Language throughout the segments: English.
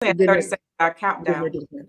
Saying Good 30 night. seconds Good countdown. night, good night.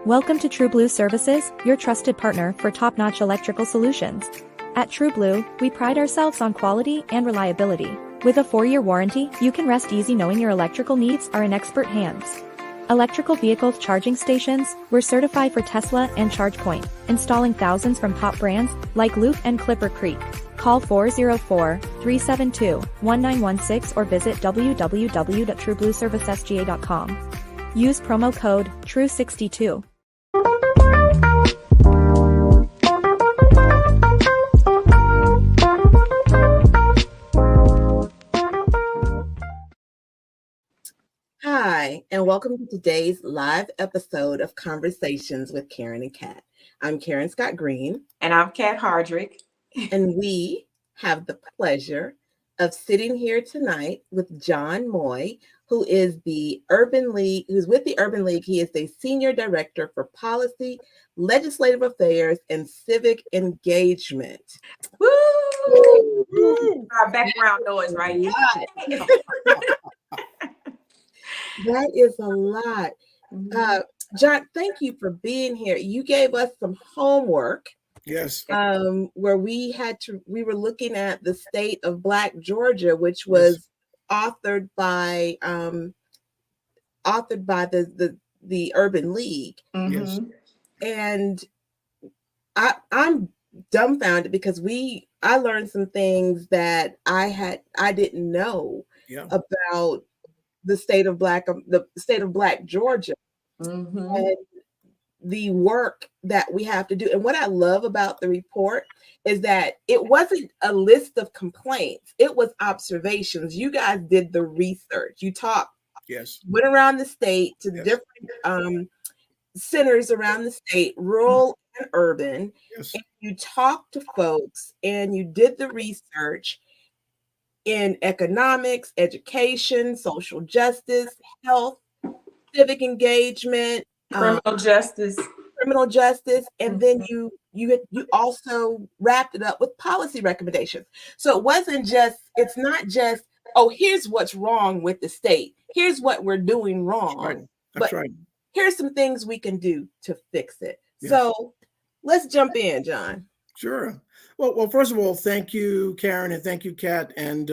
Welcome to True Blue Services, your trusted partner for top-notch electrical solutions. At True Blue, we pride ourselves on quality and reliability. With a 4-year warranty, you can rest easy knowing your electrical needs are in expert hands. Electrical vehicle charging stations, we're certified for Tesla and ChargePoint, installing thousands from top brands like Loop and Clipper Creek. Call 404-372-1916 or visit www.trueblueservicesga.com. Use promo code TRUE62. Hi, and welcome to today's live episode of Conversations with Karen and Kat. I'm Karen Scott Green. And I'm Kat Hardrick. And we have the pleasure of sitting here tonight with John Moye, who is who's with the Urban League. He is the Senior Director for Policy, Legislative Affairs, and Civic Engagement. Woo! Our background noise right here. That is a lot. John, thank you for being here. You gave us some homework. Yes. Where we were looking at the state of Black Georgia, which was authored by the Urban League. Yes. And I'm dumbfounded because I learned some things that I didn't know about the state of Black Georgia. And the work that we have to do. And what I love about the report is that it wasn't a list of complaints. It was observations. You guys did the research. You talked, went around the state to different centers around the state, rural and urban. And you talked to folks and you did the research in economics, education, social justice, health, civic engagement, criminal justice, and then you also wrapped it up with policy recommendations. So it's not just, oh, here's what's wrong with the state, here's what we're doing wrong, but here's some things we can do to fix it. So let's jump in, John. Sure. Well, first of all, thank you, Karen, and thank you, Kat, and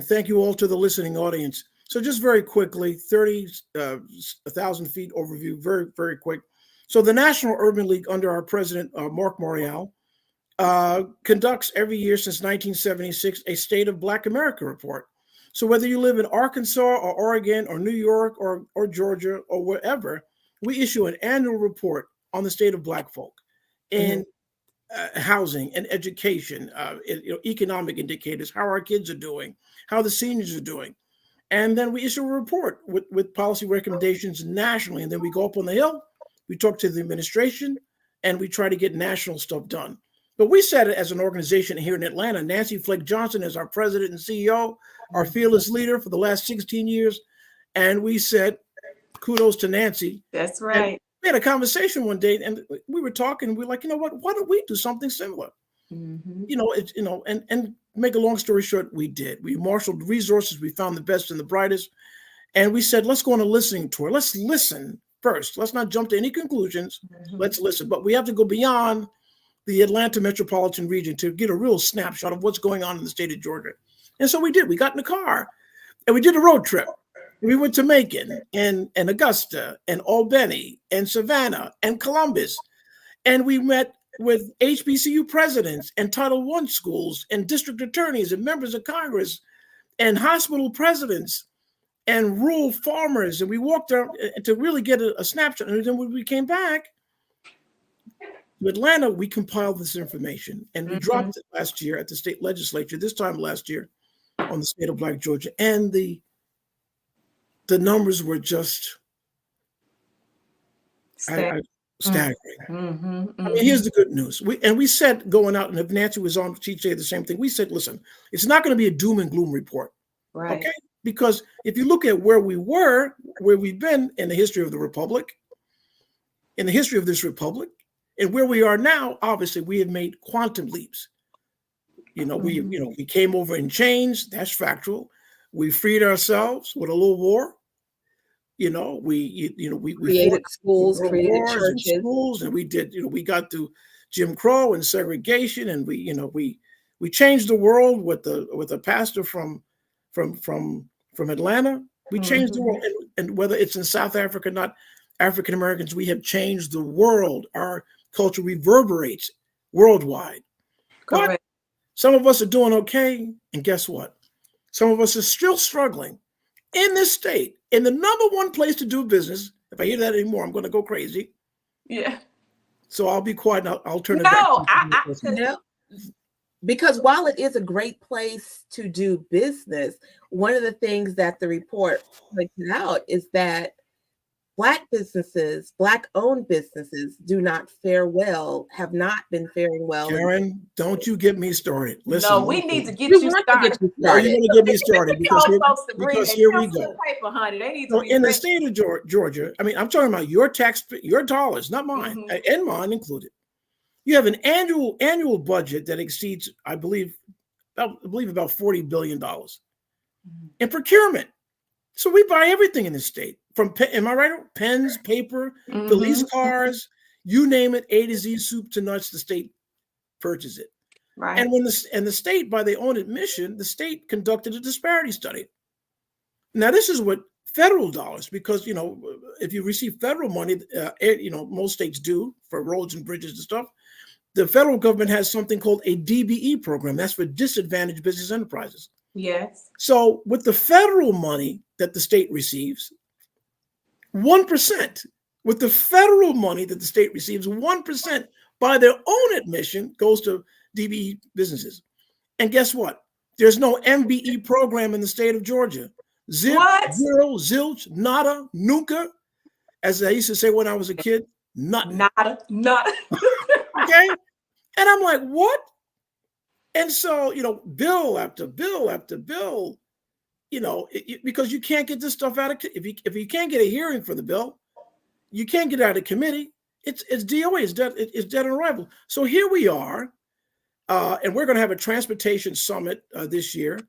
thank you all to the listening audience. So just very quickly, 30,000 feet overview, very, very quick. So the National Urban League under our president, Mark Morial, conducts every year since 1976 a State of Black America report. So whether you live in Arkansas or Oregon or New York or Georgia or wherever, we issue an annual report on the state of Black folk in housing and education, economic indicators, how our kids are doing, how the seniors are doing. And then we issue a report with policy recommendations nationally. And then we go up on the Hill, we talk to the administration, and we try to get national stuff done. But we said it as an organization here in Atlanta. Nancy Flake Johnson is our president and CEO, our fearless leader for the last 16 years. And we said, kudos to Nancy. That's right. And we had a conversation one day and we were talking. We were like, you know what? Why don't we do something similar? And make a long story short, we did. We marshaled resources. We found the best and the brightest. And we said, let's go on a listening tour. Let's listen first. Let's not jump to any conclusions. Let's listen. But we have to go beyond the Atlanta metropolitan region to get a real snapshot of what's going on in the state of Georgia. And so we did. We got in the car and we did a road trip. We went to Macon and Augusta and Albany and Savannah and Columbus. And we met with HBCU presidents and Title I schools and district attorneys and members of Congress and hospital presidents and rural farmers. And we walked out to really get a snapshot. And then when we came back to Atlanta, we compiled this information and we dropped it last year at the state legislature, this time last year on the state of Black Georgia. And the the numbers were just staggering. I mean, here's the good news. We said going out, and if Nancy was on, she'd say the same thing. We said, listen, it's not going to be a doom and gloom report. Right. Okay? Because if you look at where we were, where we've been in the history of the Republic, in the history of this Republic, and where we are now, obviously, we have made quantum leaps. We came over in chains. That's factual. We freed ourselves with a little war. We created schools, created churches, and schools, and we did. We got through Jim Crow and segregation, and we changed the world with a pastor from Atlanta. We changed the world, and whether it's in South Africa, not African Americans, we have changed the world. Our culture reverberates worldwide. Correct. But some of us are doing okay, and guess what? Some of us are still struggling in this state, in the number one place to do business. If I hear that anymore, I'm going to go crazy. Yeah. So I'll be quiet. And I'll turn it back. No, because while it is a great place to do business, one of the things that the report pointed out is that Black businesses, Black-owned businesses do not fare well, have not been faring well. Karen, don't you get me started. Listen, no, we need to get you started. No, you're going to get me started because here we go. Paper, honey. They need to in the state of Georgia, I mean, I'm talking about your dollars, not mine, and mine included. You have an annual budget that exceeds, I believe about $40 billion in procurement. So we buy everything in the state. Am I right? Pens, paper, police cars, you name it, A to Z, soup to nuts, the state purchases it. Right. And the state, by their own admission, the state conducted a disparity study. Now, this is what federal dollars, because, if you receive federal money, most states do for roads and bridges and stuff. The federal government has something called a DBE program. That's for disadvantaged business enterprises. Yes. So with the federal money that the state receives, 1%, with the federal money that the state receives, 1% by their own admission goes to DBE businesses. And guess what? There's no MBE program in the state of Georgia. Zip, zero, zilch, nada, nunca. As I used to say when I was a kid, nothing. Nada. Okay? And I'm like, what? And so, bill after bill after bill, because you can't get this stuff out of, if you can't get a hearing for the bill, you can't get out of committee. It's DOA, it's dead on arrival. So here we are, and we're going to have a transportation summit this year,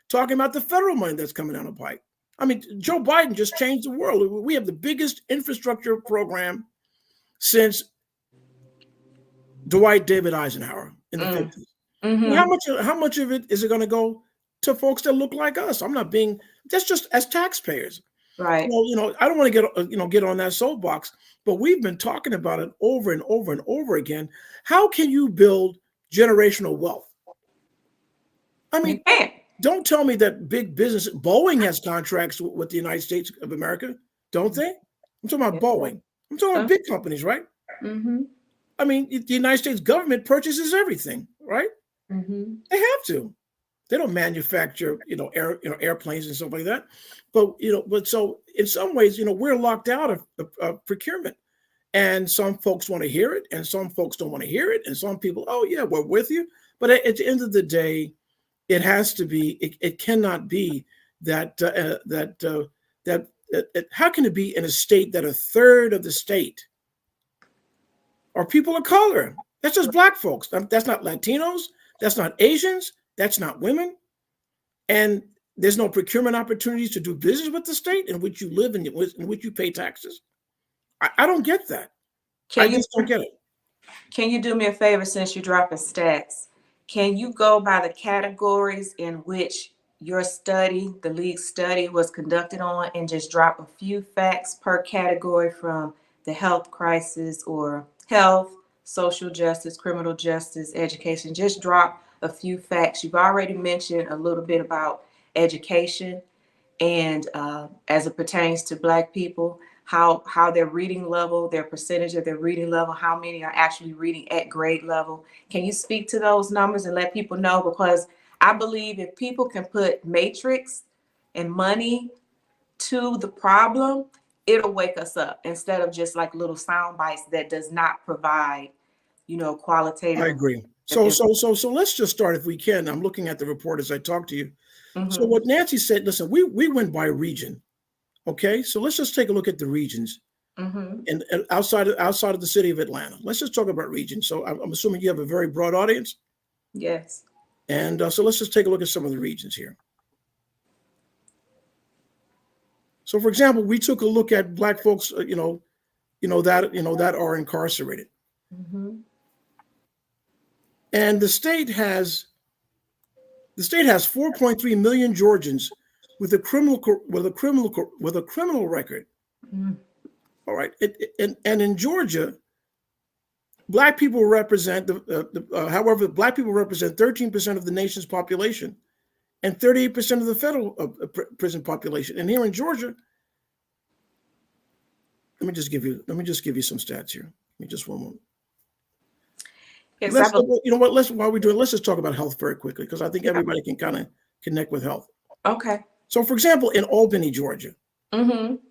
talking about the federal money that's coming down the pike. I mean, Joe Biden just changed the world. We have the biggest infrastructure program since Dwight David Eisenhower in the 50s. How much of it is it going to go to folks that look like us? That's just as taxpayers. Right. Well, I don't want to get on that soapbox, but we've been talking about it over and over and over again. How can you build generational wealth? I mean, don't tell me that big business, Boeing has contracts with the United States of America, don't they? I'm talking about Boeing. I'm talking about big companies, right? I mean, the United States government purchases everything, right? They have to. They don't manufacture, airplanes and stuff like that. But so in some ways, we're locked out of procurement. And some folks want to hear it, and some folks don't want to hear it. And some people, oh yeah, we're with you. But at the end of the day, it has to be. It cannot be that how can it be in a state that a third of the state are people of color? That's just Black folks. That's not Latinos. That's not Asians. That's not women. And there's no procurement opportunities to do business with the state in which you live and in which you pay taxes. I don't get that. I just don't get it. Can you do me a favor, since you're dropping stats? Can you go by the categories in which your study, the league study, was conducted on, and just drop a few facts per category from the health crisis or health, social justice, criminal justice, education? Just drop a few facts. You've already mentioned a little bit about education and as it pertains to Black people, how their reading level, their percentage of their reading level, how many are actually reading at grade level. Can you speak to those numbers and let people know? Because I believe if people can put matrix and money to the problem, it'll wake us up instead of just like little sound bites that does not provide, qualitative. I agree. So let's just start if we can. I'm looking at the report as I talk to you. So what Nancy said, listen, we went by region. Okay, so let's just take a look at the regions. And outside of the city of Atlanta, let's just talk about regions. So I'm assuming you have a very broad audience. Yes. And so let's just take a look at some of the regions here. So, for example, we took a look at Black folks, that are incarcerated, and the state has 4.3 million Georgians with a criminal record. All right, and in Georgia, Black people represent however, Black people represent 13% of the nation's population and 38% of the federal prison population. And here in Georgia, let me just give you some stats here. Give me just one moment. Yes, you know what? While we're doing, let's just talk about health very quickly, because I think everybody can kind of connect with health. Okay. So, for example, in Albany, Georgia,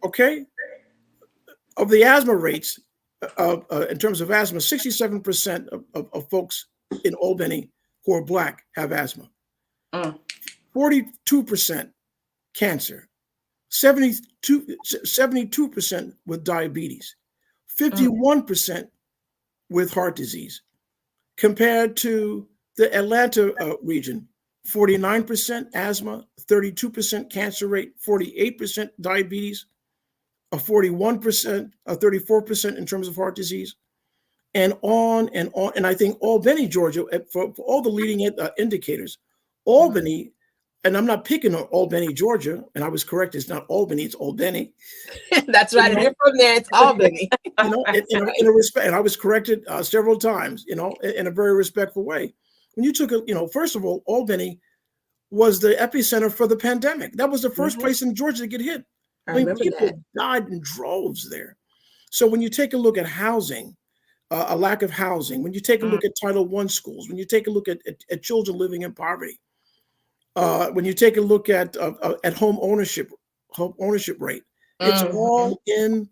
okay, of the asthma rates, in terms of asthma, 67% of folks in Albany who are Black have asthma. 42% cancer, 72% with diabetes, 51% with heart disease, compared to the Atlanta region, 49% asthma, 32% cancer rate, 48% diabetes, a 41%, a 34% in terms of heart disease, and on and on. And I think Albany, Georgia, for all the leading indicators, Albany, and I'm not picking on Albany, Georgia, and I was correct, it's not Albany, it's Albany. That's right. And from there, it's Albany. In a respect, and I was corrected several times, in a very respectful way. When you took first of all, Albany was the epicenter for the pandemic. That was the first place in Georgia to get hit. I mean, people died in droves there. So when you take a look at housing, a lack of housing, when you take a look at Title I schools, when you take a look at children living in poverty, when you take a look at home ownership rate, it's all in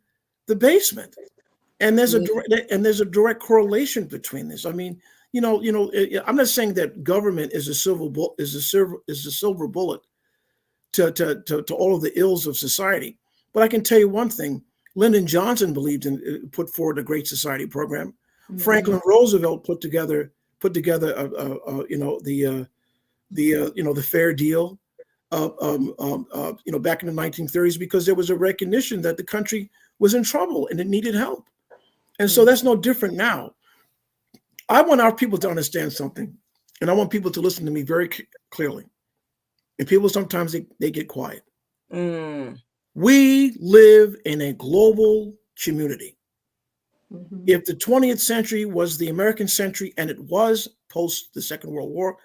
the basement, and there's a direct correlation between this. I mean, I'm not saying that government is a silver bullet to all of the ills of society, but I can tell you one thing: Lyndon Johnson put forward a Great Society program. Franklin Roosevelt put together the Fair Deal, back in the 1930s, because there was a recognition that the country was in trouble and it needed help. And so that's no different now. I want our people to understand something, and I want people to listen to me very clearly. And people sometimes they get quiet. We live in a global community. If the 20th century was the American century, and it was post the Second World War,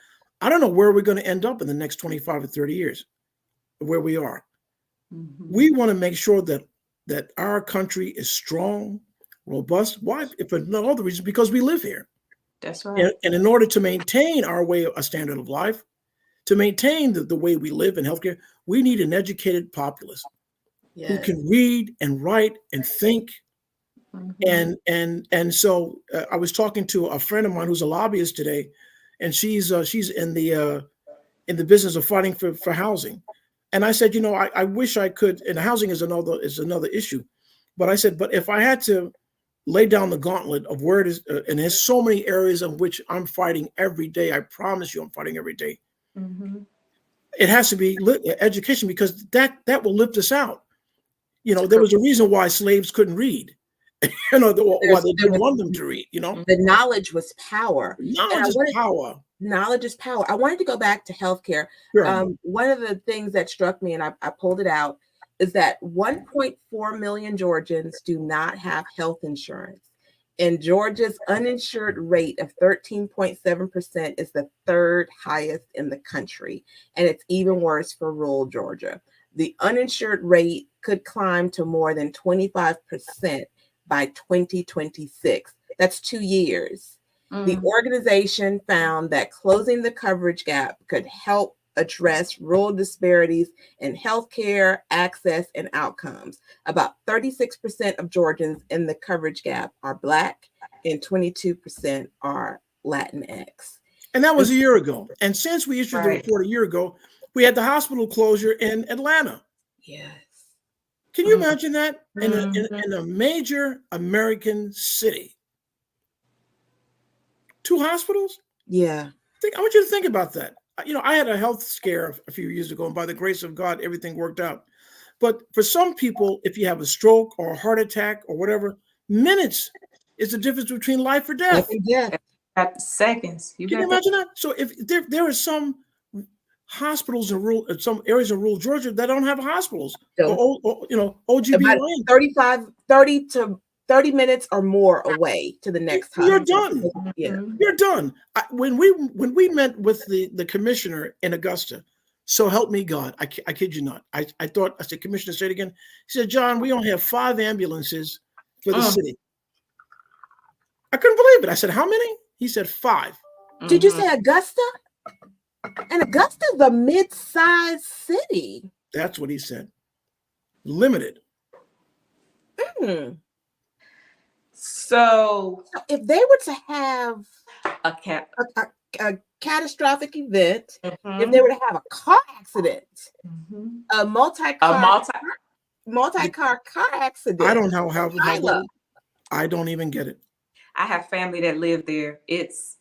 I don't know where we're going to end up in the next 25 or 30 years, where we are. We want to make sure that our country is strong, robust. Why? If for not all the reasons, because we live here. That's right. And in order to maintain a standard of life, to maintain the way we live in healthcare, we need an educated populace who can read and write and think. And so I was talking to a friend of mine who's a lobbyist today, and she's in the business of fighting for housing. And I said, I wish I could. And housing is another issue, but I said, but if I had to lay down the gauntlet of where it is, and there's so many areas in which I'm fighting every day. I promise you, I'm fighting every day. It has to be education, because that will lift us out. There was a reason why slaves couldn't read. Why they didn't want them to read. The knowledge was power. Knowledge is power. Knowledge is power. I wanted to go back to healthcare. Sure. One of the things that struck me, and I pulled it out, is that 1.4 million Georgians do not have health insurance. And Georgia's uninsured rate of 13.7% is the third highest in the country. And it's even worse for rural Georgia. The uninsured rate could climb to more than 25% by 2026. That's 2 years. The organization found that closing the coverage gap could help address rural disparities in healthcare, access, and outcomes. About 36% of Georgians in the coverage gap are Black, and 22% are Latinx. And that was a year ago. And since we issued the report a year ago, we had the hospital closure in Atlanta. Yes. Can you imagine that in a major American city? 2 hospitals? Yeah. I want you to think about that. You know, I had a health scare a few years ago, and by the grace of God, everything worked out. But for some people, if you have a stroke or a heart attack or whatever, minutes is the difference between life or death. At seconds. Can you imagine that? So if there are some hospitals in some areas of rural Georgia that don't have hospitals, or OGBYN. 30 minutes or more away to the next hospital. You're done. Yeah. You're done. When we met with the commissioner in Augusta, so help me God, I kid you not. I said, Commissioner, say it again. He said, John, we only have 5 ambulances for the city. I couldn't believe it. I said, how many? He said 5. Did you say Augusta? And Augusta's a mid-sized city. That's what he said. Limited. So if they were to have a catastrophic event, if they were to have a car accident, a multi-car car accident. I don't know how I don't even get it. I have family that live there. It's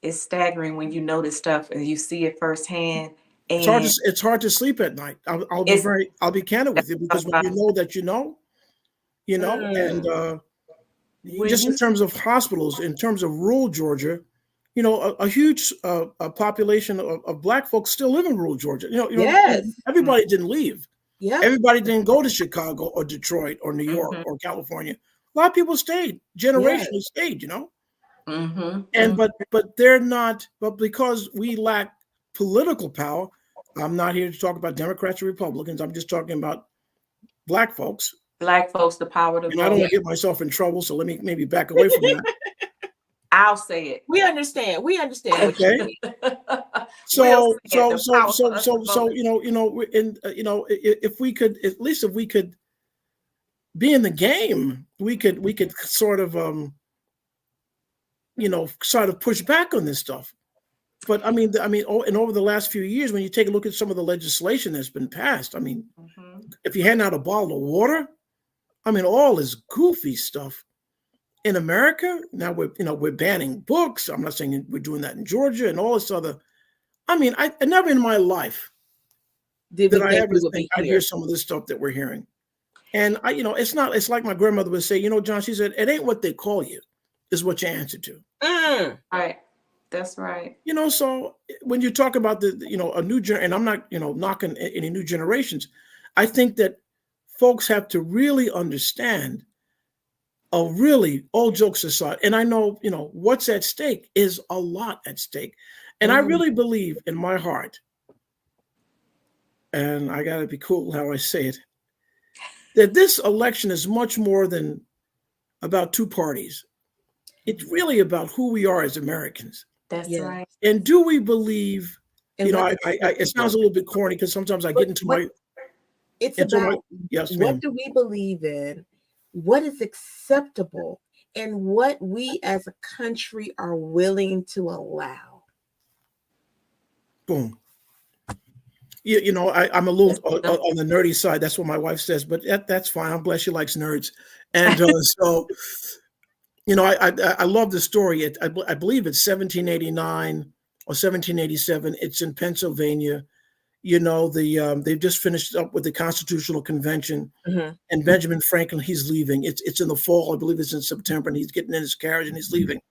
staggering when you know this stuff and you see it firsthand. And it's hard to sleep at night. I'll be candid with you, because when you know that you know, and just in terms of hospitals, in terms of rural Georgia, you know, a huge population of Black folks still live in rural Georgia. Yes. Everybody didn't leave. Yeah. Everybody didn't go to Chicago or Detroit or New York or California. A lot of people stayed, generationally stayed, you know. And but they're not, but because we lack political power, I'm not here to talk about Democrats or Republicans. I'm just talking about Black folks. Black folks, the power to vote. I don't want to get myself in trouble, so let me maybe back away from that. I'll say it. We understand. Okay. If we could, at least if we could be in the game, we could sort of sort of push back on this stuff. But and over the last few years, when you take a look at some of the legislation that's been passed, if you hand out a bottle of water, all this goofy stuff. In America, now we're banning books. I'm not saying we're doing that in Georgia and all this other. I never in my life did I ever think I'd hear some of this stuff that we're hearing. And it's like my grandmother would say, John, she said, it ain't what they call you, is what you answer to. Right. That's right. So when you talk about a new generation, and I'm not, knocking any new generations, I think that folks have to really understand, all jokes aside, and I know, what's at stake is a lot at stake. And I really believe in my heart, and I got to be cool how I say it, that this election is much more than about 2 parties. It's really about who we are as Americans. That's right. And do we believe, it sounds a little bit corny because sometimes I get into my... It's about what do we believe in, what is acceptable, and what we as a country are willing to allow. Boom. I'm a little on the nerdy side. That's what my wife says, but that's fine. I'm glad she likes nerds. And so, I love the story. I believe it's 1789 or 1787. It's in Pennsylvania. They've just finished up with the Constitutional Convention, and Benjamin Franklin, he's leaving. It's in the fall. I believe it's in September, and he's getting in his carriage and he's leaving.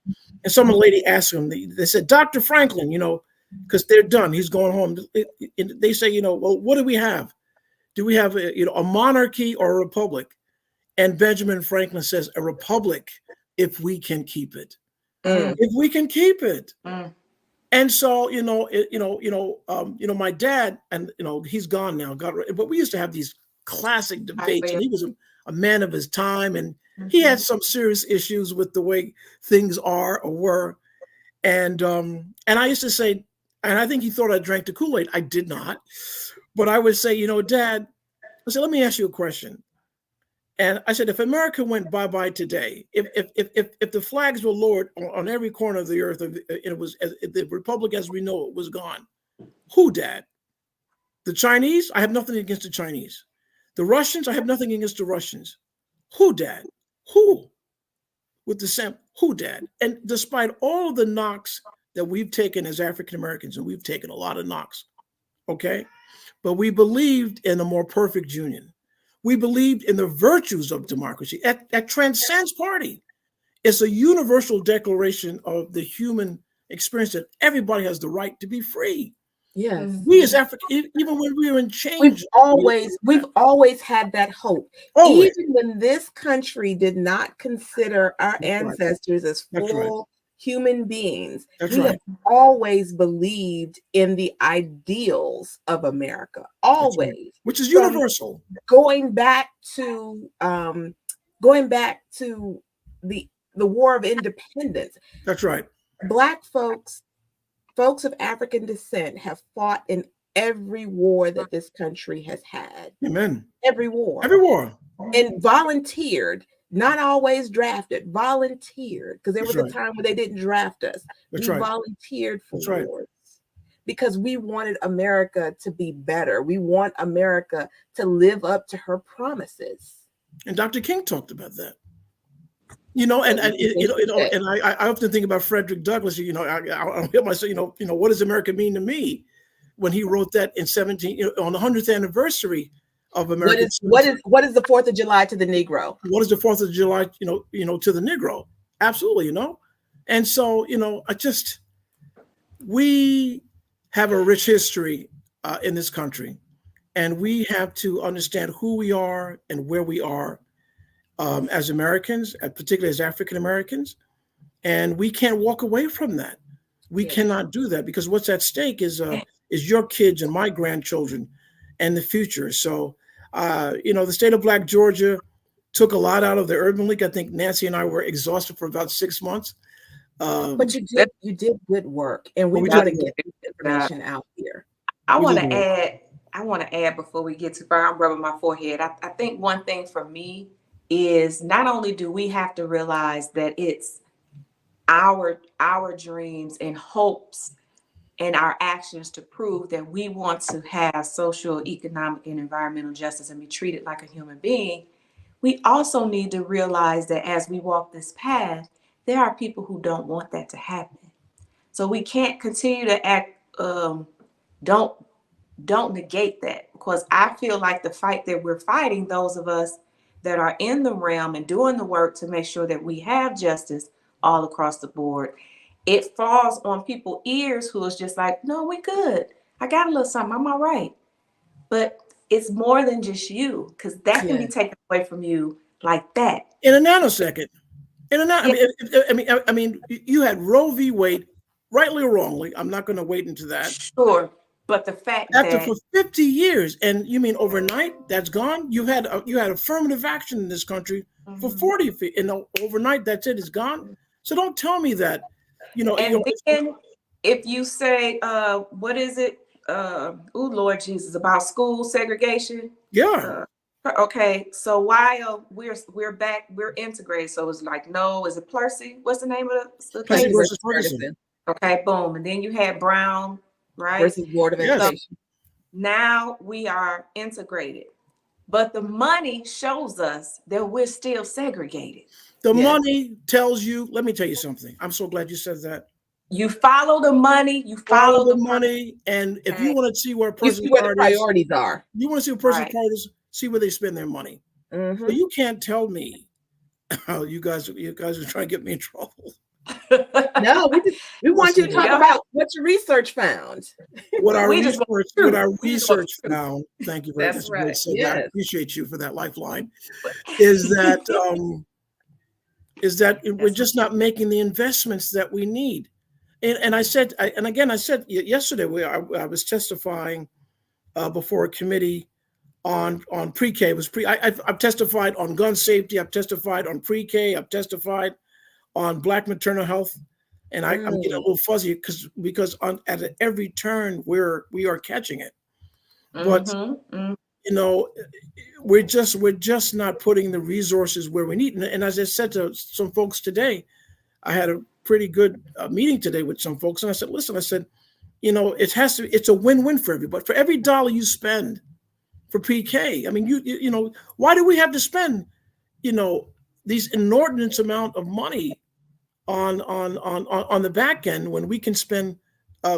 And some lady asked him, they said, Dr. Franklin, because they're done. He's going home. They say, well, what do we have? Do we have a monarchy or a republic? And Benjamin Franklin says, a republic, if we can keep it. If we can keep it. And so, my dad, and he's gone now, but we used to have these classic debates, and he was a man of his time, and he had some serious issues with the way things are or were. And I used to say, And I think he thought I drank the Kool-Aid. I did not. But I would say, you know, Dad, I said, let me ask you a question. And I said, if America went bye-bye today, if the flags were lowered on every corner of the earth, and it was the republic as we know it was gone, who, Dad? The Chinese? I have nothing against the Chinese. The Russians? I have nothing against the Russians. Who, Dad? Who? With the same, who, Dad? And despite all of the knocks that we've taken as African Americans, and we've taken a lot of knocks, okay? But we believed in a more perfect union. We believed in the virtues of democracy. That transcends party. It's a universal declaration of the human experience that everybody has the right to be free. Yes. We as African, even when we were in change, we've always had that hope. Always. Even when this country did not consider our ancestors as full human beings, we have always believed in the ideals of America. Always. Which is universal. Going back to the War of Independence. That's right. Black folks of African descent have fought in every war that this country has had. Amen. Every war. Every war. And volunteered, not always drafted, volunteered, because there was a time when they didn't draft us. We volunteered for wars because we wanted America to be better. We want America to live up to her promises. And Dr. King talked about that. You know, and I often think about Frederick Douglass. You know, I hear myself. You know, what does America mean to me? When he wrote that in on the 100th anniversary of America. What is the 4th of July to the Negro? What is the 4th of July? You know, to the Negro. Absolutely, you know. And so, you know, we have a rich history in this country, and we have to understand who we are and where we are. As Americans, particularly as African Americans, and we can't walk away from that. We cannot do that because what's at stake is your kids and my grandchildren and the future. So, you know, the state of Black Georgia took a lot out of the Urban League. I think Nancy and I were exhausted for about 6 months. But you did good work, and we got to get this information out here. I want to add before we get too far. I'm rubbing my forehead. I think one thing for me is not only do we have to realize that it's our dreams and hopes and our actions to prove that we want to have social, economic, and environmental justice and be treated like a human being, we also need to realize that as we walk this path, there are people who don't want that to happen. So we can't continue to act, don't negate that, because I feel like the fight that we're fighting, those of us that are in the realm and doing the work to make sure that we have justice all across the board, it falls on people's ears who is just like, no, we good. I got a little something. I'm all right. But it's more than just you, because that can be taken away from you like that. In a nanosecond. I mean, you had Roe v. Wade, rightly or wrongly. I'm not going to wade into that. Sure. But the fact that for 50 years, and you mean overnight, that's gone? You had affirmative action in this country for 40 feet, and overnight, that's it, it's gone. So don't tell me that, you know. And then if you say, what is it? Lord Jesus, about school segregation. Yeah. Okay, so while we're back, we're integrated. So it's like, no, is it Plessy? What's the name of the Plessy versus Ferguson. Okay, boom. And then you had Brown, right? Versus Board of Education. Now we are integrated, but the money shows us that we're still segregated. The money tells you, let me tell you something. I'm so glad you said that. You follow the money, you follow the money. And if you want to see where a person's priorities are, you want to see where a person's priorities, see where they spend their money. So you can't tell me, oh, you guys are trying to get me in trouble. No, we want you to talk about what your research found. What our research found, thank you very much. That's right. I appreciate you for that lifeline. Is that we're just not making the investments that we need. And I said yesterday, I was testifying before a committee on pre-K. I've testified on gun safety. I've testified on pre-K. I've testified on Black maternal health. And I'm getting a little fuzzy because at every turn we are catching it. But you know, we're just not putting the resources where we need. And as I said to some folks today, I had a pretty good meeting today with some folks, and I said, listen, I said, you know, it's a win-win for everybody. For every dollar you spend for PK, I mean, you know, why do we have to spend, you know, these inordinate amount of money on the back end when we can spend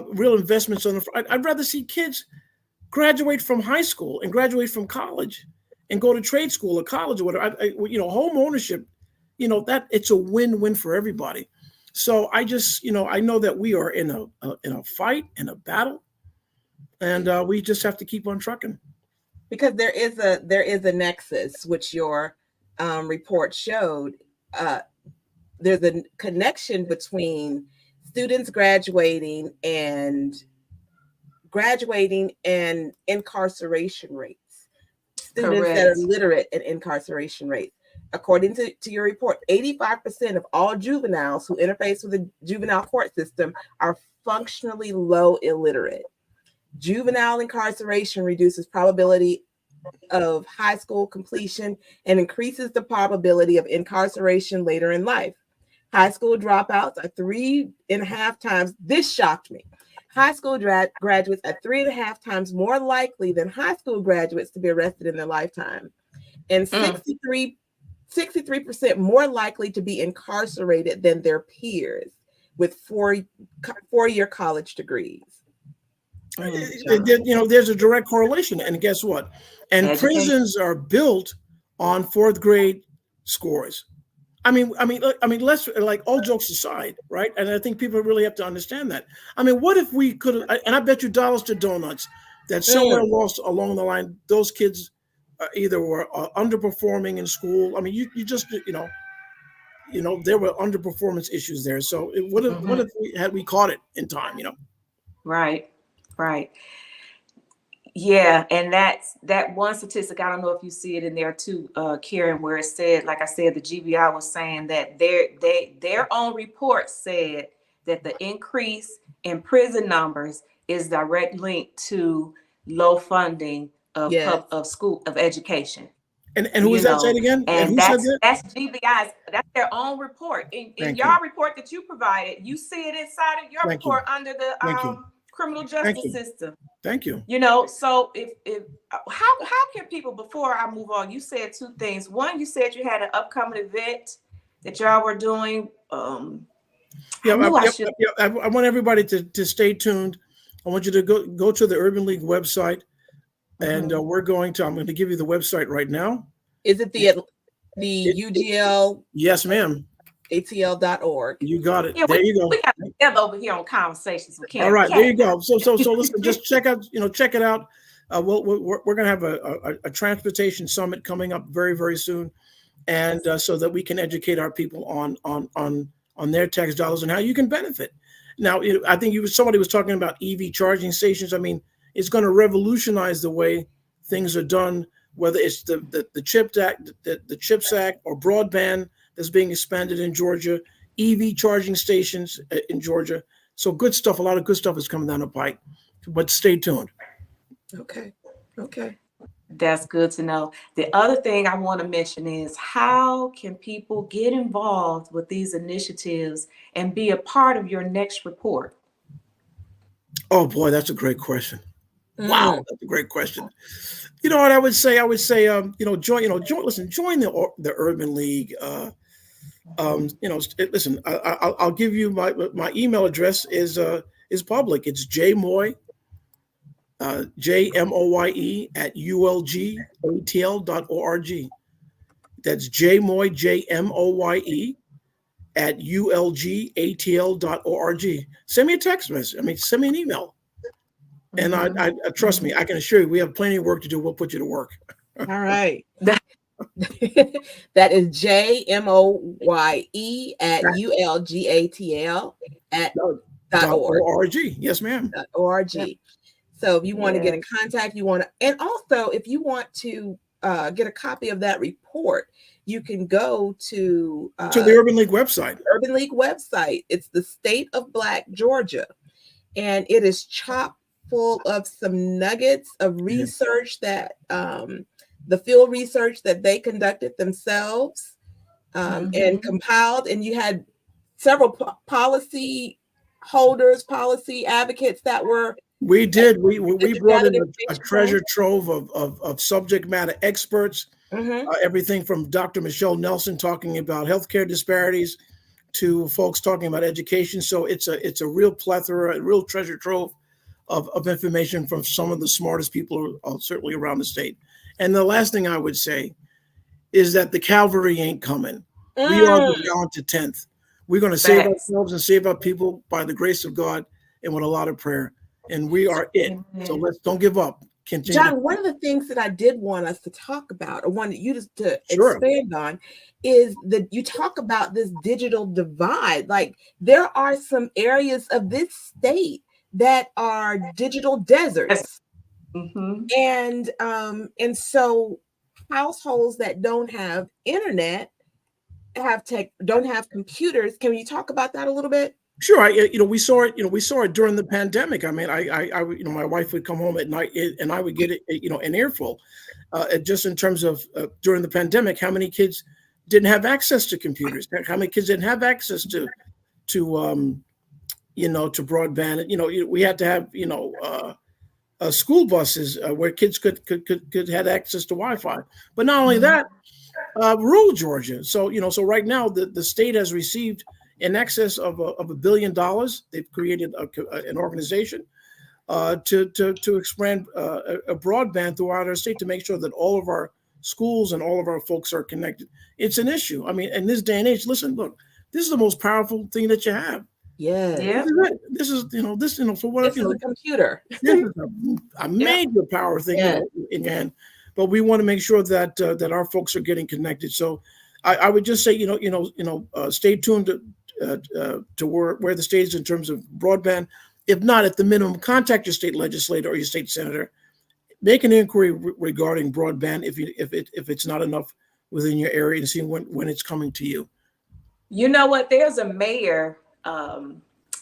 real investments on the front? I'd rather see kids graduate from high school and graduate from college and go to trade school or college or whatever. You know, home ownership, you know, that it's a win-win for everybody. So I just, you know, I know that we are in a fight, in a battle, and we just have to keep on trucking. Because there is a nexus, which your report showed. There's a connection between students graduating and incarceration rates. Students Correct. that are literate and incarceration rates. According to your report, 85% of all juveniles who interface with the juvenile court system are functionally low illiterate. Juvenile incarceration reduces probability of high school completion and increases the probability of incarceration later in life. High school dropouts are 3.5 times, this shocked me. High school graduates are 3.5 times more likely than high school graduates to be arrested in their lifetime. And 63% more likely to be incarcerated than their peers with four-year college degrees. You know, there's a direct correlation, and guess what? And prisons are built on fourth grade scores. I mean, let's, like, all jokes aside, right? And I think people really have to understand that. I mean, what if we could, and I bet you dollars to donuts that somewhere along the line, those kids either were underperforming in school. I mean, you just, you know, there were underperformance issues there. So what if we caught it in time, you know? Right. Yeah, and that's that one statistic. I don't know if you see it in there too, Karen, where it said, like I said, the GBI was saying that their own report said that the increase in prison numbers is direct link to low funding of education. And who was that said again? And that's GBI's, that's their own report. In your report that you provided, you see it inside of your report under the criminal justice system. Thank you. You know, so if how can people, before I move on, you said two things. One, you said you had an upcoming event that y'all were doing. I want everybody to stay tuned. I want you to go to the Urban League website, and I'm going to give you the website right now. Is it the UGL? Yes, ma'am. ATL.org. You got it. Yeah, there you go. We got together over here on Conversations with Karen. All right, there you go. So listen, just check it out. We're going to have a transportation summit coming up very, very soon, and so that we can educate our people on their tax dollars and how you can benefit. Now, I think somebody was talking about EV charging stations. I mean, it's going to revolutionize the way things are done, whether it's the CHIPS Act, the CHIPS Act, or broadband that's being expanded in Georgia, EV charging stations in Georgia. So good stuff. A lot of good stuff is coming down the pike. But stay tuned. Okay. That's good to know. The other thing I want to mention is, how can people get involved with these initiatives and be a part of your next report? Oh boy, that's a great question. Wow, that's a great question. You know what I would say? Join the Urban League. Listen, I'll give you my email address is public. It's jmoye, JMOYE @ulgatl.org. That's jmoye, JMOYE @ulgatl.org. Send me a text message. I mean, send me an email. And I trust me, I can assure you, we have plenty of work to do. We'll put you to work. All right. That is JMOYE @ulgatl.org. Yes, ma'am. .org. So if you want to get in contact, and also if you want to get a copy of that report, you can go to the Urban League website. Urban League website. It's the State of Black Georgia, and it is chock full of some nuggets of research that the field research that they conducted themselves and compiled. And you had several policy holders, policy advocates that were. We did. We brought in a treasure trove of subject matter experts. Everything from Dr. Michelle Nelson talking about healthcare disparities to folks talking about education. So it's a real plethora, a real treasure trove of information from some of the smartest people certainly around the state. And the last thing I would say is that the cavalry ain't coming. We are the talented 10th. We're going to save ourselves and save our people by the grace of God and with a lot of prayer. And we are it. So don't give up. Continue. John, one of the things that I did want us to talk about, or wanted you to expand on, is that you talk about this digital divide. Like, there are some areas of this state that are digital deserts. And so households that don't have internet don't have computers. Can you talk about that a little bit? Sure. We saw it during the pandemic. I mean, I my wife would come home at night and I would get it, an earful, just in terms of during the pandemic, how many kids didn't have access to computers, how many kids didn't have access to broadband. We had to have, school buses where kids could have access to Wi-Fi. But not only that, rural Georgia. So right now the state has received in excess of $1 billion. They've created an organization to expand a broadband throughout our state to make sure that all of our schools and all of our folks are connected. It's an issue. I mean, in this day and age, listen, look, this is the most powerful thing that you have. Yeah. This is for what this is a computer. This is a major power thing in your hand. But we want to make sure that our folks are getting connected. So I would just say, stay tuned to where the state is in terms of broadband. If not, at the minimum, contact your state legislator or your state senator. Make an inquiry regarding broadband if it's not enough within your area, and see when it's coming to you. You know what? There's a mayor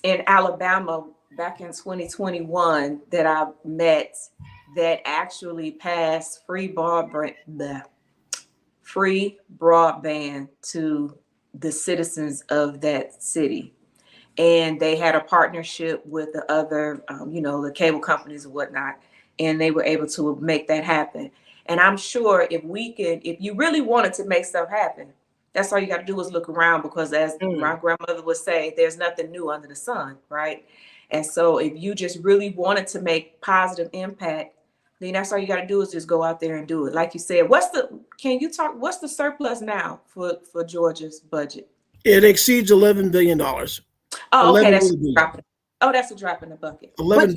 in Alabama back in 2021 that I met that actually passed free broadband to the citizens of that city. And they had a partnership with the other, the cable companies and whatnot, and they were able to make that happen. And I'm sure if you really wanted to make stuff happen, that's all you got to do is look around, because as my grandmother would say, there's nothing new under the sun, right? And so if you just really wanted to make positive impact, then that's all you got to do is just go out there and do it. Like you said, what's the surplus now for Georgia's budget? It exceeds $11 billion. Oh, okay. That's a drop in the bucket. But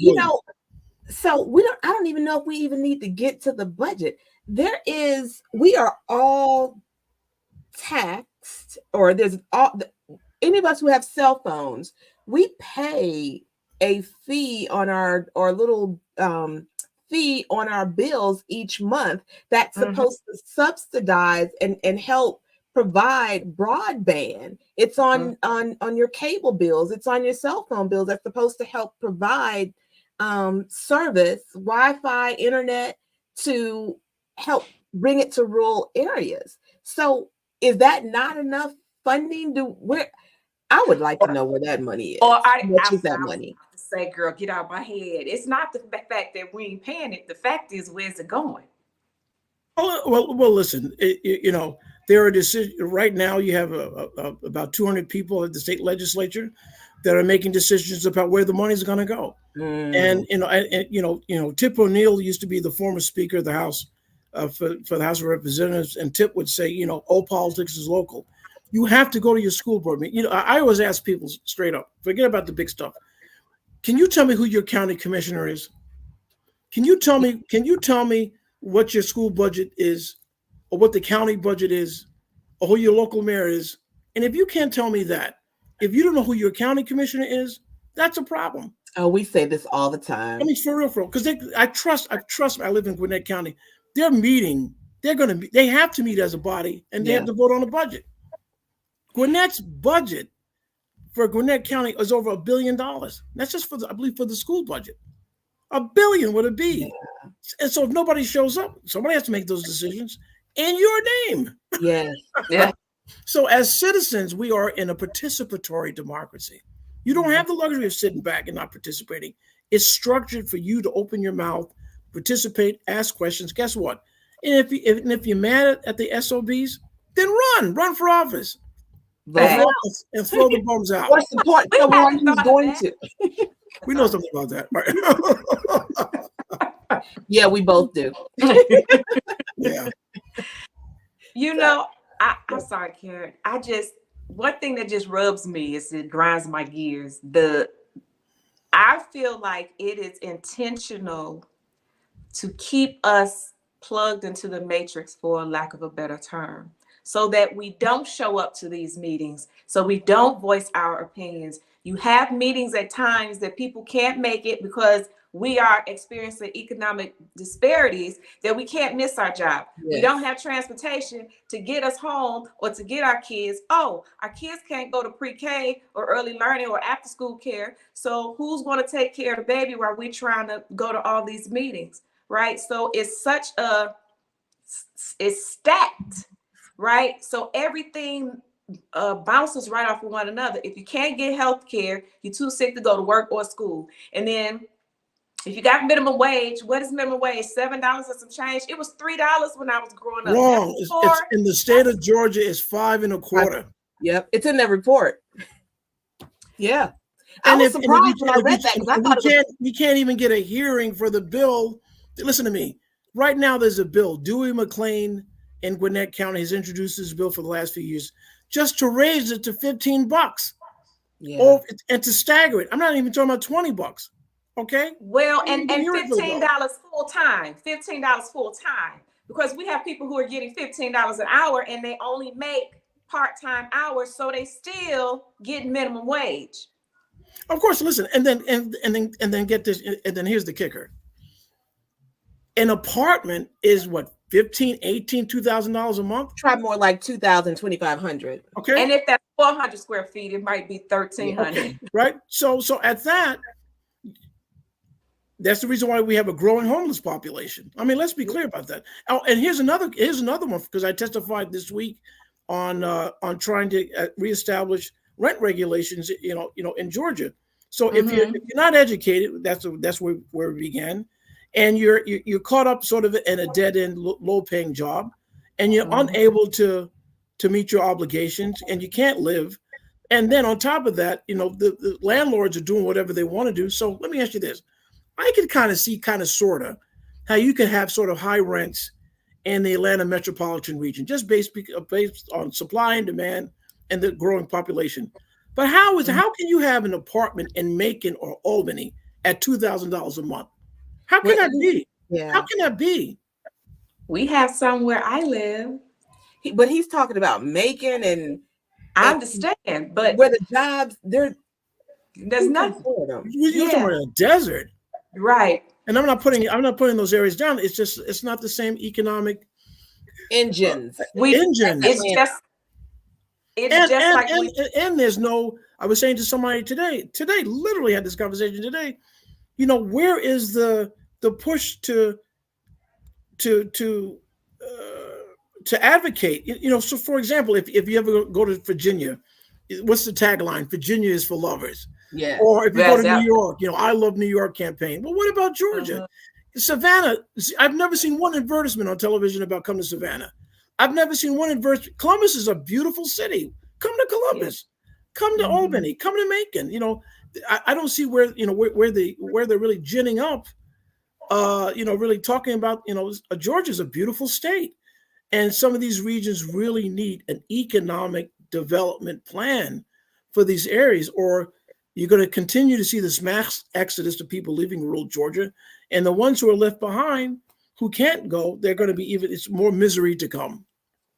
so I don't even know if we even need to get to the budget. We are all taxed, or any of us who have cell phones, we pay a fee on our little fee on our bills each month that's supposed to subsidize and help provide broadband. It's on your cable bills, it's on your cell phone bills. That's supposed to help provide service, Wi-Fi, internet, to help bring it to rural areas. So is that not enough funding? I would like to know where that money is. How much is that money? Say, girl, get out of my head. It's not the fact that we ain't paying it. The fact is, where's it going? Well, listen, there are decisions right now. You have about 200 people at the state legislature that are making decisions about where the money's going to go. And Tip O'Neill used to be the former Speaker of the House for the House of Representatives, and Tip would say, all politics is local. You have to go to your school board meeting. I always ask people straight up, forget about the big stuff. Can you tell me who your county commissioner is? Can you tell me what your school budget is, or what the county budget is, or who your local mayor is? And if you can't tell me that, if you don't know who your county commissioner is, that's a problem. Oh, we say this all the time. I mean, for real, because I live in Gwinnett County. They're meeting they have to meet as a body, and they have to vote on a budget. Gwinnett's budget for Gwinnett County is over $1 billion. That's just I believe for the school budget. $1 billion would it be? Yeah. And so if nobody shows up, somebody has to make those decisions in your name. Yes. Yeah. So as citizens, we are in a participatory democracy. You don't have the luxury of sitting back and not participating. It's structured for you to open your mouth, participate, ask questions. Guess what? And if you're mad at the SOBs, then run for office. And throw the bums out. What's the point? Someone who's going to. We know something about that, right? Yeah, we both do. Yeah. You know, I'm sorry, Karen. One thing that just rubs me is it grinds my gears. I feel like it is intentional to keep us plugged into the matrix, for lack of a better term, so that we don't show up to these meetings, so we don't voice our opinions. You have meetings at times that people can't make it because we are experiencing economic disparities, that we can't miss our job. Yes. We don't have transportation to get us home or to get our kids. Oh, our kids can't go to pre-K or early learning or after school care. So who's going to take care of the baby while we're trying to go to all these meetings, right? So it's stacked, right? So everything bounces right off of one another. If you can't get health care, you're too sick to go to work or school. And then if you got minimum wage, what is minimum wage? $7 and some change. It was $3 when I was growing up. Wrong. It's in the state of Georgia, it's $5.25. Yep, it's in that report. Yeah, I was surprised when I read that because I thought we can't even get a hearing for the bill. Listen to me. Right now, there's a bill. Dewey McLean in Gwinnett County has introduced this bill for the last few years, just to raise it to $15. Yeah, and to stagger it. I'm not even talking about $20. Okay. Well, and $15 full time, because we have people who are getting $15 an hour and they only make part-time hours, so they still get minimum wage. Of course, listen, and then get this, and then here's the kicker. An apartment is what, $1,500, $1,800, $2,000 a month? Try more like $2,000, $2,500. Okay. And if that's 400 square feet, it might be $1,300. Okay. Right. So at that. That's the reason why we have a growing homeless population. I mean, let's be clear about that. Oh, and here's another one, because I testified this week on trying to reestablish rent regulations, in Georgia. So if you're not educated, that's where we began, and you're caught up sort of in a dead end, low paying job, and you're unable to meet your obligations, and you can't live. And then on top of that, the landlords are doing whatever they want to do. So let me ask you this. I could kind of see sort of how you could have sort of high rents in the Atlanta metropolitan region, just based on supply and demand and the growing population. But how can you have an apartment in Macon or Albany at $2,000 a month? How can that be? Yeah. How can that be? We have some where I live. But he's talking about Macon and I understand, but where the jobs, there's nothing for them. You're talking about a desert. Right. And I'm not putting those areas down. It's not the same economic engines. It's just and there's no, I was saying to somebody today, literally had this conversation today, where is the push to advocate, so for example, if you ever go to Virginia, what's the tagline? Virginia is for lovers. Yeah. Or if you go to New York, I love New York campaign. Well, what about Georgia? Savannah, I've never seen one advertisement on television about come to Savannah. I've never seen one advertisement. Columbus is a beautiful city. Come to Columbus. Come to Albany. Come to Macon. I don't see where they're really ginning up. Really talking about Georgia's a beautiful state, and some of these regions really need an economic development plan for these areas, or you're going to continue to see this mass exodus of people leaving rural Georgia, and the ones who are left behind who can't go, they're going to be it's more misery to come.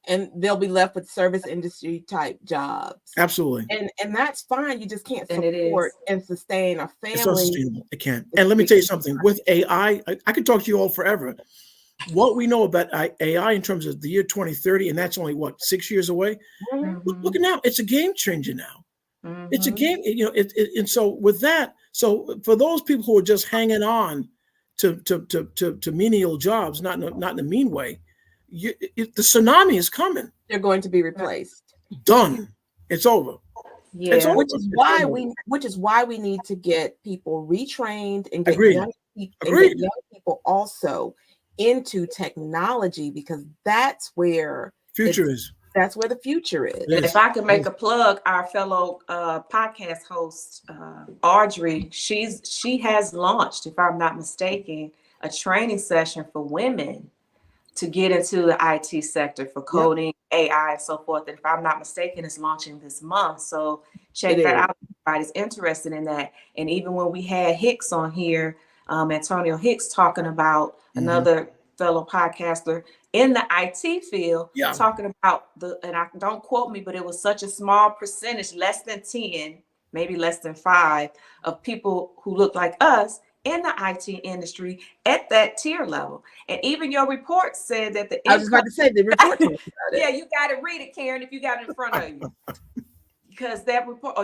And they'll be left with service industry type jobs. Absolutely. And that's fine. You just can't support and sustain a family. It's unsustainable. It can't. And let me tell you something, with AI, I could talk to you all forever. what we know about AI in terms of the year 2030, and that's only what, 6 years away. Look at now, it's a game changer now. It's a game, and so with that, so for those people who are just hanging on to menial jobs, not in a mean way, the tsunami is coming. They're going to be replaced. Done. It's over. Yeah. It's over. Which is why we need to get people retrained and get young people also into technology, because that's where that's where the future is. Yes. If I could make a plug, our fellow podcast host, Audrey, she has launched, if I'm not mistaken, a training session for women to get into the IT sector for coding, AI, and so forth. And if I'm not mistaken, it's launching this month. So check that out if anybody's interested in that. And even when we had Hicks on here, Antonio Hicks, talking about another fellow podcaster in the IT field, talking about and I don't quote me, but it was such a small percentage, less than 10, maybe less than 5 of people who look like us in the IT industry at that tier level. And even your report said that I was about to say the report talks about it. Yeah, you got to read it, Karen, if you got it in front of you. Because that report,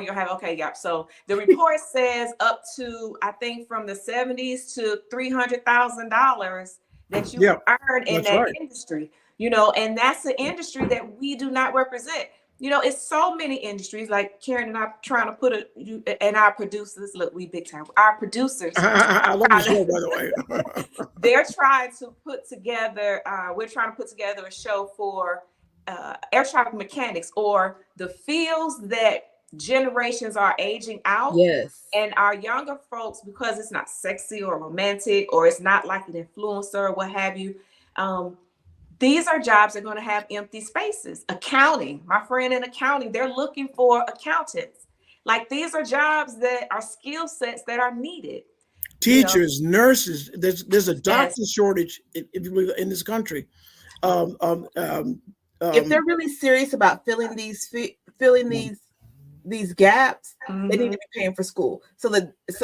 so the report says up to, I think, from the 70s to $300,000 that you earn in that industry, and that's an industry that we do not represent. It's so many industries, like Karen and I trying to put and our producers, look, we big time. Our producers, I love the show, by the way. They're trying to put together, we're trying to put together a show for air traffic mechanics, or the fields that generations are aging out. Yes. And our younger folks, because it's not sexy or romantic, or it's not like an influencer or what have you, these are jobs that are going to have empty spaces. Accounting, my friend in accounting, they're looking for accountants. Like, these are jobs that are skill sets that are needed. Teachers, nurses, there's a doctor shortage in this country. If they're really serious about filling these gaps, they need to be paying for school. So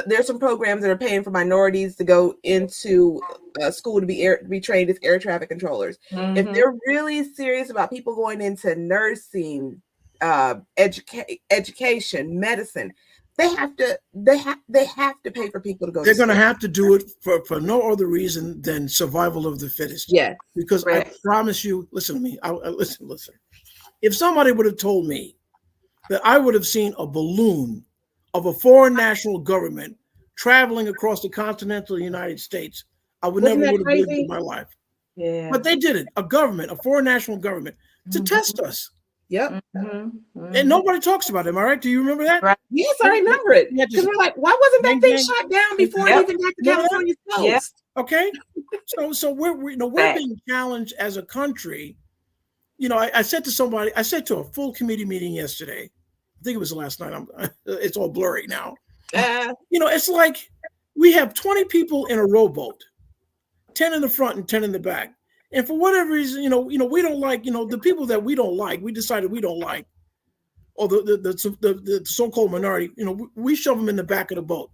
there's some programs that are paying for minorities to go into school to be trained as air traffic controllers. If they're really serious about people going into nursing, education, medicine, they have to pay for people to go. They're going to have to do it for no other reason than survival of the fittest. Yeah, because I promise you, listen to me. Listen. If somebody would have told me that I would have seen a balloon of a foreign national government traveling across the continental United States, I would never have believed in my life. Yeah. But they did it. A foreign national government, to test us. Yep. And nobody talks about it. Am I right? Do you remember that? Right. Yes, I remember it. Because we're like, why wasn't that thing shot down before it even got to California coast? Yep. Okay. So we're being challenged as a country. I said to a full committee meeting yesterday, I think it was last night. It's all blurry now. It's like we have 20 people in a rowboat, 10 in the front and 10 in the back. And for whatever reason, we don't like, the people that we don't like, we decided we don't like, or the so-called minority, we shove them in the back of the boat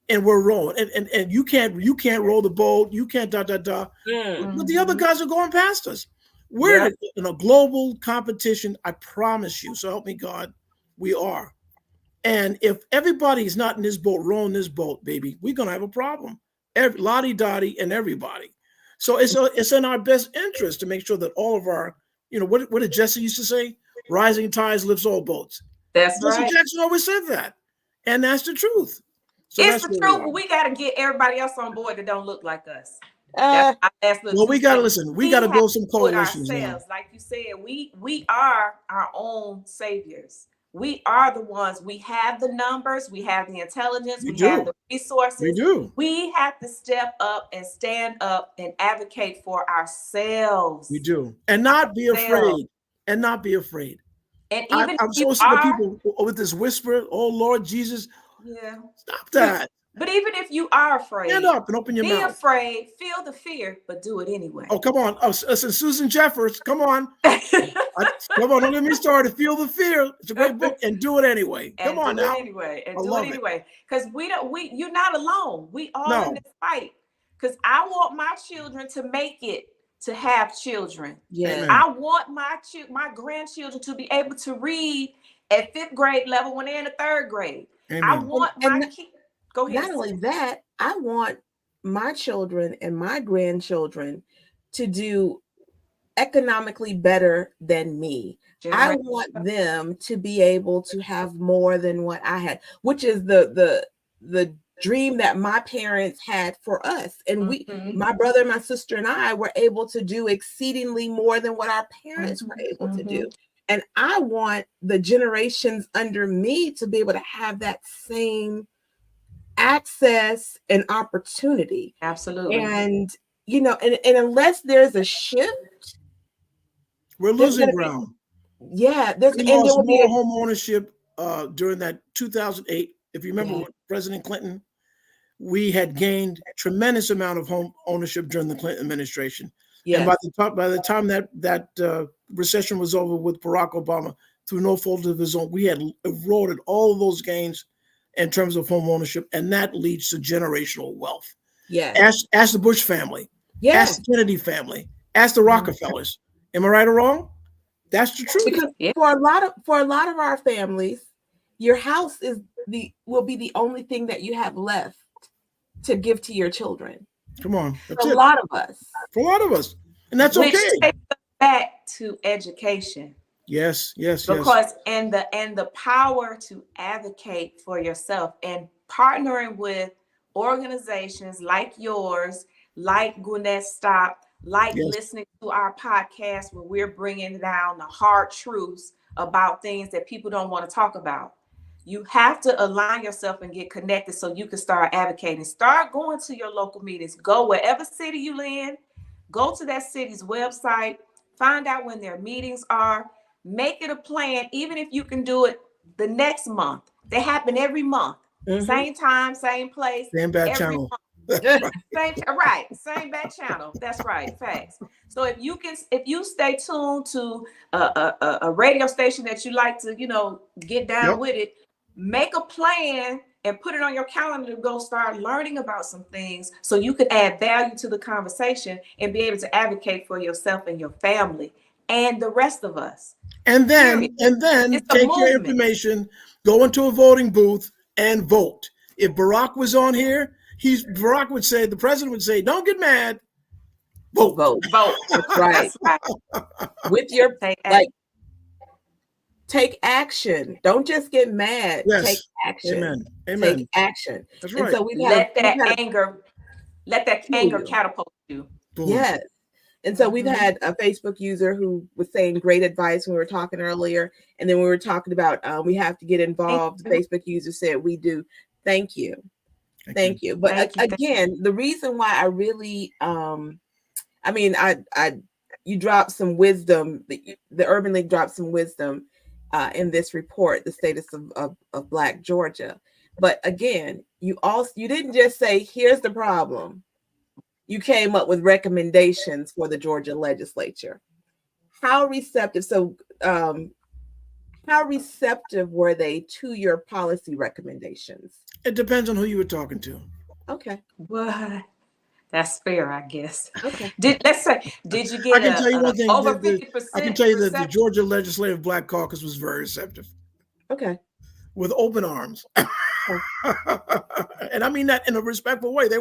and we're rowing. And you can't row the boat. You can't But the other guys are going past us. We're in a global competition. I promise you. So help me God, we are. And if everybody's not in this boat, rowing this boat, baby, we're going to have a problem. Lottie Dottie and everybody. So it's in our best interest to make sure that all of our, what did Jesse used to say? Rising tides lifts all boats. That's right. Jesse Jackson always said that. And that's the truth. So it's the truth, but we got to get everybody else on board that don't look like us. We got to listen. We got to build some coalitions now. Like you said, we are our own saviors. We are the ones. We have the numbers. We have the intelligence. We have the resources. We do. We have to step up and stand up and advocate for ourselves. We do. And not be afraid. And not be afraid. And even I'm so sick of people with this whisper, oh, Lord Jesus. Yeah. Stop that. But even if you are afraid, stand up and open your mouth. Be afraid, feel the fear, but do it anyway. Oh, come on. Listen, Susan Jeffers, come on. Come on, don't get me started. Feel the fear. It's a great book, and do it anyway. Come on now. Anyway, and do it anyway. Because you're not alone. We all in this fight. Because I want my children to make it to have children. Yes. Amen. I want my grandchildren to be able to read at 5th grade level when they're in the 3rd grade. Amen. I want And my kids. Go ahead. not only that, I want my children and my grandchildren to do economically better than me. I want them to be able to have more than what I had, which is the dream that my parents had for us. And my brother, my sister, and I were able to do exceedingly more than what our parents were able to do. And I want the generations under me to be able to have that same access and opportunity. Absolutely. And, and unless there's a shift, we're losing ground. There's we lost more home ownership during that 2008. If you remember with President Clinton, we had gained tremendous amount of home ownership during the Clinton administration. Yes. And by the time that recession was over with Barack Obama, through no fault of his own, we had eroded all of those gains in terms of home ownership, and that leads to generational wealth. Ask the Bush family. Ask the Kennedy family. Ask the Rockefellers. Am I right or wrong? That's the truth. Because for a lot of our families, your house will be the only thing that you have left to give to your children. Come on. For a lot of us. For a lot of us. And that's okay. Which takes us back to education. Yes. Because and the power to advocate for yourself and partnering with organizations like yours, like Gwinnett Stop, like listening to our podcast where we're bringing down the hard truths about things that people don't want to talk about. You have to align yourself and get connected so you can start advocating. Start going to your local meetings. Go wherever city you live in. Go to that city's website. Find out when their meetings are. Make it a plan, even if you can do it the next month. They happen every month. Same time, same place. Same back channel. Same back channel. That's right. Facts. So if you stay tuned to a radio station that you like to, get down with it, make a plan and put it on your calendar to go start learning about some things so you could add value to the conversation and be able to advocate for yourself and your family and the rest of us. And then take your information, go into a voting booth and vote. If Barack was on here, Barack would say, the president would say, don't get mad, vote. That's right. With your take action. Don't just get mad. Yes. Take action. Amen. Take action. That's right. And so let that anger catapult you. Boom. Yes. And so we've had a Facebook user who was saying great advice when we were talking earlier. And then we were talking about we have to get involved. The Facebook user said we do. Thank you. Thank you. But again, the reason why I really, you dropped some wisdom. The Urban League dropped some wisdom in this report, the status of Black Georgia. But again, you didn't just say, here's the problem. You came up with recommendations for the Georgia legislature. How receptive? So, how receptive were they to your policy recommendations? It depends on who you were talking to. Okay. What? That's fair, I guess. Okay. Did you get I can tell you one thing. over 50%? I can tell you that the Georgia Legislative Black Caucus was very receptive. Okay. With open arms. And I mean that in a respectful way. They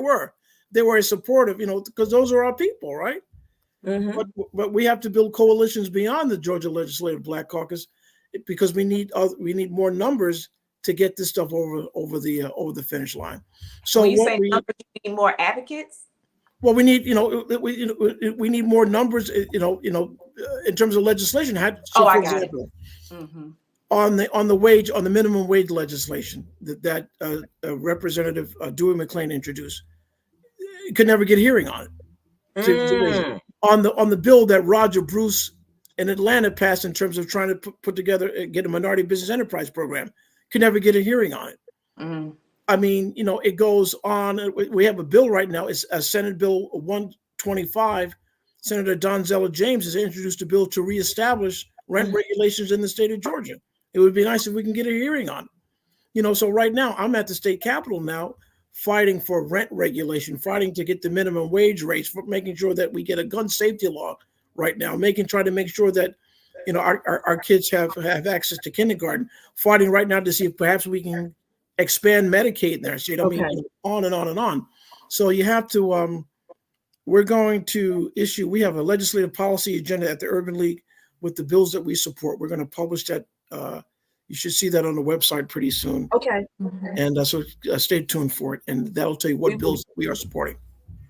were supportive, because those are our people, right? Mm-hmm. But we have to build coalitions beyond the Georgia Legislative Black Caucus because we need more numbers to get this stuff over the finish line. So when you say numbers, you need more advocates? Well, we need we need more numbers, in terms of legislation. For example, on the minimum wage legislation that Representative Dewey McClain introduced, could never get a hearing on it. On the bill that Roger Bruce in Atlanta passed in terms of trying to put together, get a minority business enterprise program, could never get a hearing on it. I mean, it goes on. We have a bill right now. It's a Senate Bill 125. Senator Donzella James has introduced a bill to reestablish rent regulations in the state of Georgia. It would be nice if we can get a hearing on it. So right now I'm at the state capitol now fighting for rent regulation, fighting to get the minimum wage rates, for making sure that we get a gun safety law right now, trying to make sure that, our kids have access to kindergarten, fighting right now to see if perhaps we can expand Medicaid in their state. I mean, on and on and on. So you have to, we're going to we have a legislative policy agenda at the Urban League with the bills that we support. We're going to publish that. You should see that on the website pretty soon. Okay. And so stay tuned for it. And that'll tell you what bills we are supporting.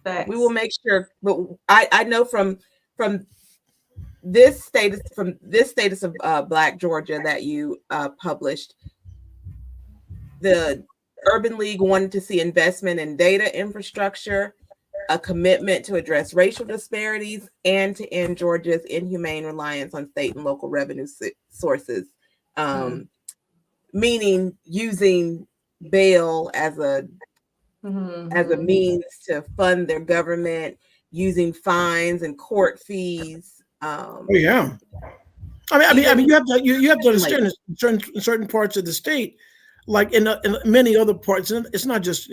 Thanks. We will make sure, but I know from this status of Black Georgia that you published, the Urban League wanted to see investment in data infrastructure, a commitment to address racial disparities, and to end Georgia's inhumane reliance on state and local revenue sources, meaning using bail as a means to fund their government, using fines and court fees. Yeah, I mean, you have to understand, in certain parts of the state, like in many other parts, and it's not just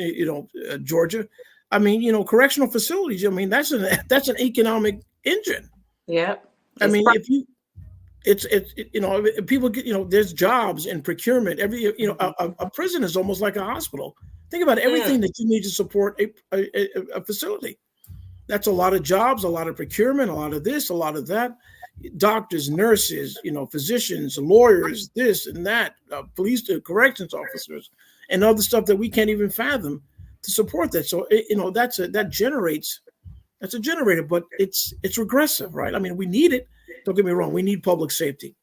Georgia. I mean, correctional facilities. I mean, that's an economic engine. Yeah. I mean, people get, there's jobs in procurement. A prison is almost like a hospital. Think about everything that you need to support a facility. That's a lot of jobs, a lot of procurement, a lot of this, a lot of that. Doctors, nurses, physicians, lawyers, this and that, police, corrections officers, and other stuff that we can't even fathom to support that. So that's a generator, but it's regressive, right? I mean, we need it. Don't get me wrong. We need public safety.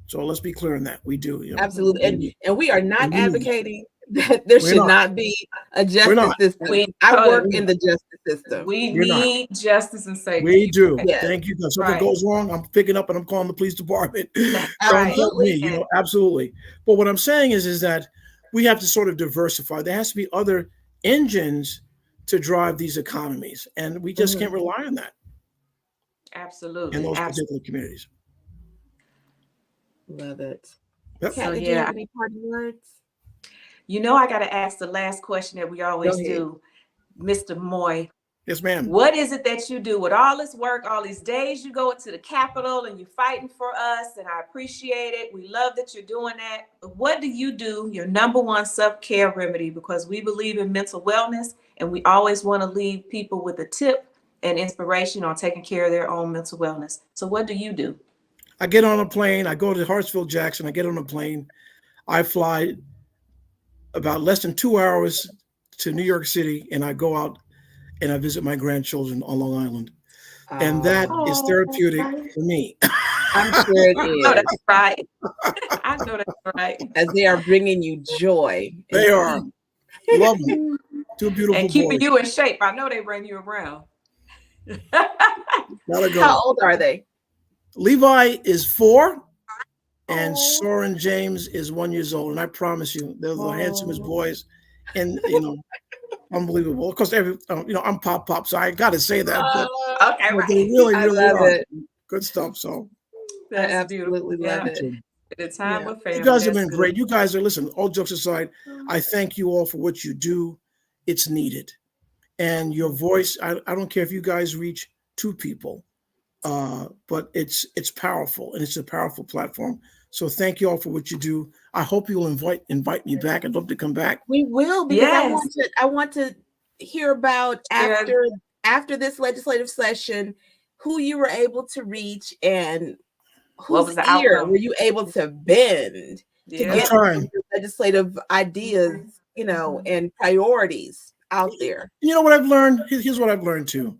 So let's be clear on that. We do. Absolutely. And we are not advocating that there should not be a justice system. I work in the justice system. We need justice and safety. We do. Yes. Thank you. If something goes wrong, I'm picking up and I'm calling the police department. Don't help me, absolutely. But what I'm saying is that we have to sort of diversify. There has to be other engines to drive these economies, and we just can't rely on that. Absolutely. In those particular communities. Love it. Yep. So, do you have any parting words? I got to ask the last question that we always do, Mr. Moye. Yes, ma'am. What is it that you do with all this work, all these days you go to the Capitol and you're fighting for us, and I appreciate it. We love that you're doing that. But what do you do, your number one self-care remedy? Because we believe in mental wellness, and we always want to leave people with a tip and inspiration on taking care of their own mental wellness. So what do you do? I get on a plane. I go to Hartsfield Jackson. I get on a plane. I fly about less than 2 hours to New York City, and I go out and I visit my grandchildren on Long Island. And that is therapeutic for me. I'm sure it is. I know that's right. I know that's right. As they are bringing you joy. They are. Lovely. Two beautiful and keeping boys. you in shape. I know they bring you around. How old are they? Levi is 4, and Soren James is 1 year old. And I promise you, they're the handsomest boys. And, unbelievable. Of course, I'm pop, so I got to say that. But, okay, right. They really love are it. Good stuff. So I absolutely love it. The time with family. You guys have been great. You guys are, listen, all jokes aside, I thank you all for what you do. It's needed. And your voice, I don't care if you guys reach 2 people, but it's powerful, and it's a powerful platform. So thank you all for what you do. I hope you'll invite me back. I'd love to come back. We will, because I want to hear about after this legislative session, who you were able to reach and whose ear were you able to bend to get your legislative ideas, and priorities out there. You know what I've learned? Here's what I've learned too.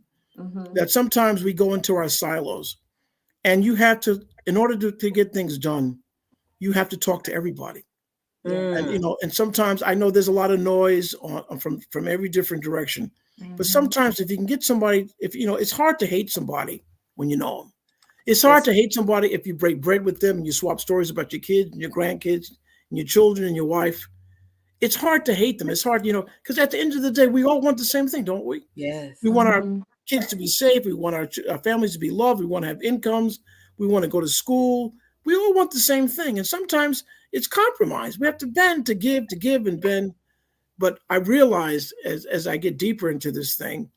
That sometimes we go into our silos, and you have to, in order to get things done, you have to talk to everybody. And, and sometimes I know there's a lot of noise from every different direction, but sometimes if you can get somebody, it's hard to hate somebody when you know them. It's hard to hate somebody if you break bread with them and you swap stories about your kids and your grandkids and your children and your wife. It's hard to hate them. It's hard, because at the end of the day, we all want the same thing, don't we? Yes. We want our kids to be safe. We want our families to be loved. We want to have incomes. We want to go to school. We all want the same thing. And sometimes it's compromise. We have to bend to give and bend. But I realized as I get deeper into this thing,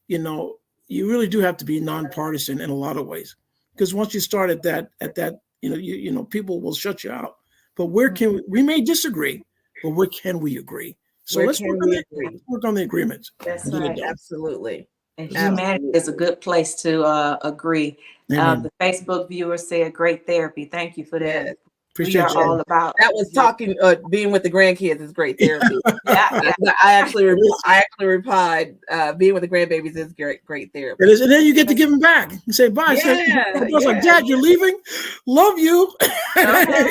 you know, you really do have to be nonpartisan in a lot of ways, because once you start at that, you know, people will shut you out. But where can we may disagree, but where can we agree? So let's work on the agreements. That's right. Absolutely. And humanity is a good place to agree. The Facebook viewer said, "Great therapy." Thank you for that. Yes. Appreciate we are all about that. Was talking. Being with the grandkids is great therapy. Yeah. I actually replied. Being with the grandbabies is great therapy. It is, and then you get to give them back. You say bye. I was like, "Dad, you're leaving. Love you.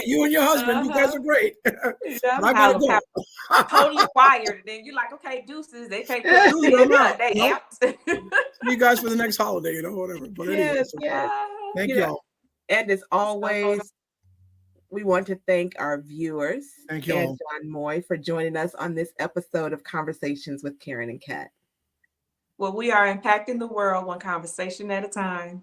You and your husband. You guys are great. But I gotta go." Totally wired. And then you're like, "Okay, deuces." They can't put they amped. See you guys for the next holiday, you know, whatever. But anyway, thank y'all. And as always, we want to thank our viewers and John Moye for joining us on this episode of Conversations with Karen and Kat. Well, we are impacting the world one conversation at a time.